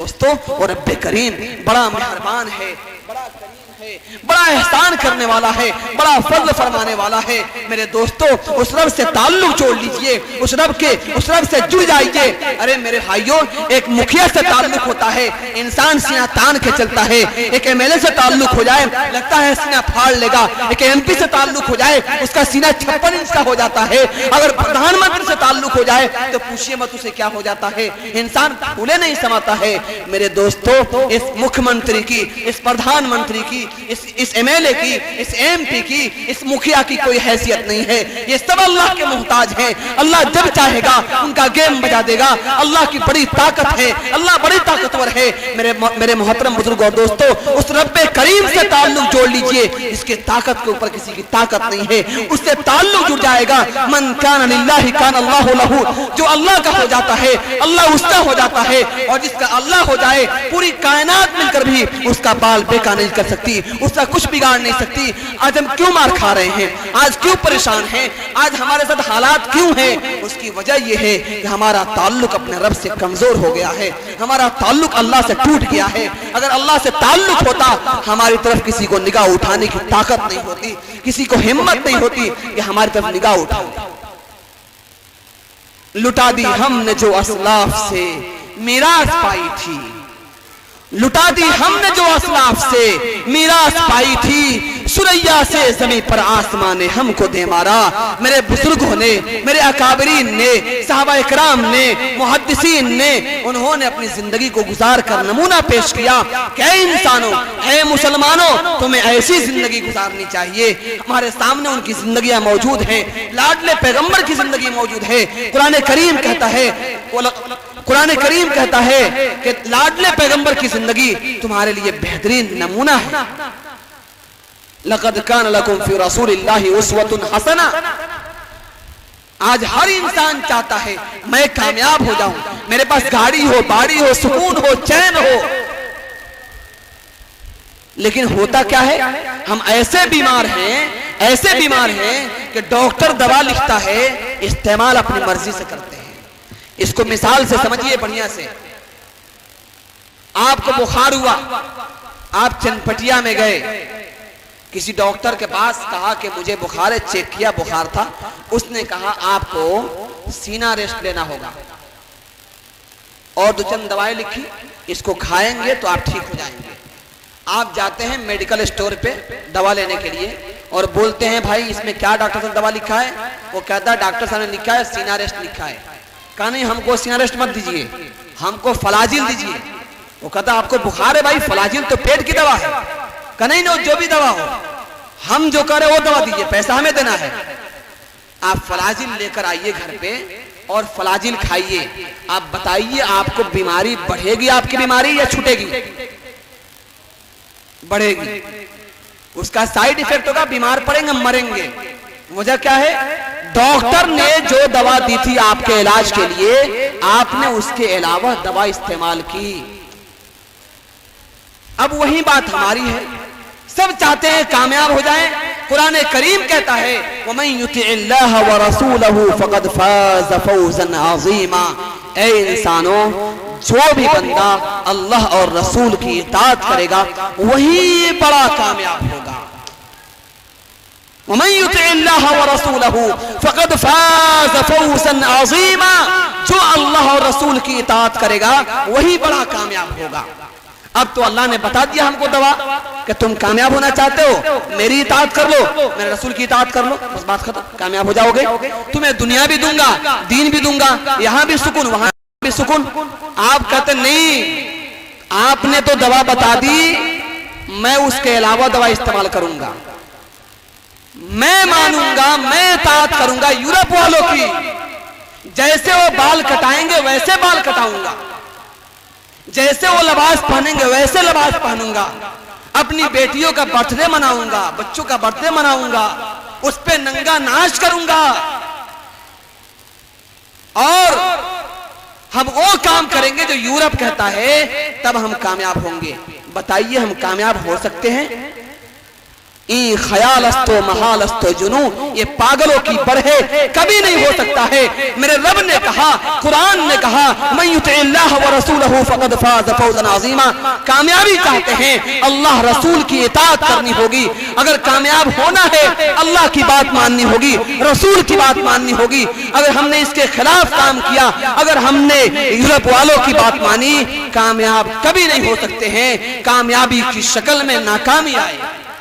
दोस्तों, और रब्बे करीम बड़ा मेहरबान है, बड़ा करीम है, बड़ा एहसान करने वाला है, बड़ा फज़्ल फरमाने वाला है। मेरे दोस्तों, उस रब से ताल्लुक जोड़ लीजिए, उस रब से जुड़ जाइए। अरे मेरे भाइयों, एक मुखिया से ताल्लुक होता है, इंसान सीना तान के चलता है। एक एमएलए से ताल्लुक हो जाए, लगता है सीना फाड़ लेगा। एक एमपी से ताल्लुक हो जाए, उसका सीना 56 इंच का हो जाता है। अगर प्रधानमंत्री से ताल्लुक हो जाए तो पूछिए मत उसे क्या हो जाता है, इंसान फूले नहीं समाता है। मेरे दोस्तों, इस मुख्यमंत्री की, इस प्रधानमंत्री की, इस एमएलए की, इस एमपी की, इस मुखिया की कोई हैसियत नहीं है। ये सब अल्लाह के मोहताज हैं। अल्लाह जब चाहेगा उनका गेम बजा देगा। अल्लाह की बड़ी ताकत है, अल्लाह बड़ी ताकतवर है। मेरे मोहतरम बुजुर्ग और दोस्तों, उस रब्बे करीम से ताल्लुक जोड़ लीजिए, इसके ताकत के ऊपर किसी की ताकत नहीं है। उससे ताल्लुक जुड़ जाएगा। मन कान लिल्लाहि कान अल्लाहु लहू, जो अल्लाह का हो जाता है अल्लाह उसका हो जाता है। और जिसका अल्लाह हो जाए, पूरी कायनात मिलकर भी उसका बाल बेकार नहीं कर सकती, उसका कुछ बिगाड़ नहीं सकती। आज हम क्यों मार खा रहे हैं, आज क्यों परेशान हैं, आज हमारे साथ हालात क्यों हैं? उसकी वजह यह है कि हमारा ताल्लुक अपने रब से कमजोर हो गया है, हमारा ताल्लुक अल्लाह से टूट गया है। अगर अल्लाह से ताल्लुक होता, हमारी तरफ किसी को निगाह उठाने की ताकत नहीं होती, किसी को हिम्मत नहीं होती कि हमारी तरफ निगाह उठाओ। लुटा दी हमने जो असलाफ से मीरास पाई थी, लुटा दी हमने जो असलाफ से मीरास पाई थी। सुरैया से जमीन पर आसमां ने हमको दे मारा। मेरे बुजुर्गों ने, मेरे अकाबरीन ने, सहाबा इकराम ने, मुहद्दिसीन ने, उन्होंने अपनी जिंदगी को गुजार कर नमूना पेश किया। क्या इंसानों, है मुसलमानों, तुम्हें ऐसी जिंदगी गुजारनी चाहिए। हमारे सामने उनकी जिंदगियां मौजूद हैं, लाडले पैगंबर की जिंदगी मौजूद है। कुरान करीम कहता है कि लाडले पैगंबर की जिंदगी तुम्हारे लिए बेहतरीन नमूना है। लक़द कान लकुम फी रसूलिल्लाहि उस्वतुन हसना। आज हर इंसान चाहता है मैं कामयाब हो जाऊं, मेरे पास गाड़ी हो, बाड़ी हो, सुकून हो, चैन हो। लेकिन होता क्या है, हम ऐसे बीमार हैं कि डॉक्टर दवा लिखता है, इस्तेमाल अपनी मर्जी से करते हैं। इसको मिसाल से समझिए बढ़िया से। आपको बुखार हुआ, आप चनपटिया में गए, किसी डॉक्टर के पास, कहा कि मुझे बुखार है, चेक किया बुखार था, उसने कहा आपको सीना रेस्ट लेना होगा और 2 चंद दवाएं लिखी, इसको खाएंगे तो आप ठीक हो जाएंगे। आप जाते हैं मेडिकल स्टोर पे दवा लेने के लिए और बोलते हैं भाई इसमें क्या डॉक्टर साहब दवा लिखा है? वो कहता है डॉक्टर साहब ने लिखा है सीना रेस्ट लिखा है। कहा नहीं, हमको सीना रेस्ट मत दीजिए, हमको फलाजिल दीजिए। वो कहता आपको बुखार है भाई, फलाजिल तो पेट की दवा है। कहा नहीं, जो भी दवा हो, हम जो करे वो दवा दीजिए, पैसा हमें देना है। आप फलाजिल लेकर आइए घर पे और फलाजिल खाइए। आप बताइए आपको बीमारी बढ़ेगी, आपकी बीमारी, या छूटेगी? बढ़ेगी। उसका साइड इफेक्ट होगा, बीमार पड़ेंगे, मरेंगे। वजह क्या है? डॉक्टर ने जो दवा दी थी आपके इलाज के लिए, आपने उसके अलावा दवा इस्तेमाल की। अब वही बात हमारी है, सब चाहते हैं कामयाब हो जाएं। कुरान करीम कहता है वमन युतिइल्लाह व रसूलहु फक़द फाज़ फौज़न अज़ीमा। ऐ इंसानों, जो भी बंदा अल्लाह और रसूल की इताअत करेगा वही बड़ा कामयाब होगा। वमन युतिइल्लाह व रसूलहु फक़द फाज़ फौज़न अज़ीमा। जो अल्लाह और रसूल की इताअत करेगा वही बड़ा कामयाब होगा। अब तो अल्लाह ने बता दिया हमको दवा कि तुम कामयाब होना चाहते हो, मेरी इताअत कर लो, मेरे रसूल की इताअत कर लो, बस बात खत्म, कामयाब हो जाओगे। तुम्हें दुनिया भी दूंगा, दीन भी दूंगा, यहाँ भी सुकून, वहां भी सुकून। आप कहते नहीं, आपने तो दवा बता दी, मैं उसके अलावा दवा इस्तेमाल करूंगा, मैं मानूंगा, मैं इताअत करूंगा यूरोप वालों की। जैसे वो बाल कटाएंगे वैसे बाल कटाऊंगा, जैसे वो लिबास पहनेंगे वैसे लिबास पहनूंगा, अपनी बेटियों का बर्थडे मनाऊंगा, बच्चों का बर्थडे मनाऊंगा, उस पे नंगा नाच करूंगा। और हम वो काम करेंगे जो यूरोप कहता है, तब हम कामयाब होंगे। बताइए हम कामयाब हो सकते हैं? ई ख्यालस्तो महालस्तो जुनू, ये पागलों की बढ़े कभी नहीं हो सकता है। मेरे रब ने कहा, कुरान ने कहा, मन युतिल्लाह व रसूलहु फक़द फाज़ फौज़न अज़ीमा। कामयाबी चाहते हैं अल्लाह रसूल की इताअत करनी होगी। अगर कामयाब होना है अल्लाह की बात माननी होगी, रसूल की बात माननी होगी। अगर हमने इसके खिलाफ काम किया, अगर हमने यूरोप वालों की बात मानी, कामयाब कभी नहीं हो सकते हैं। कामयाबी की शक्ल में नाकामी आए।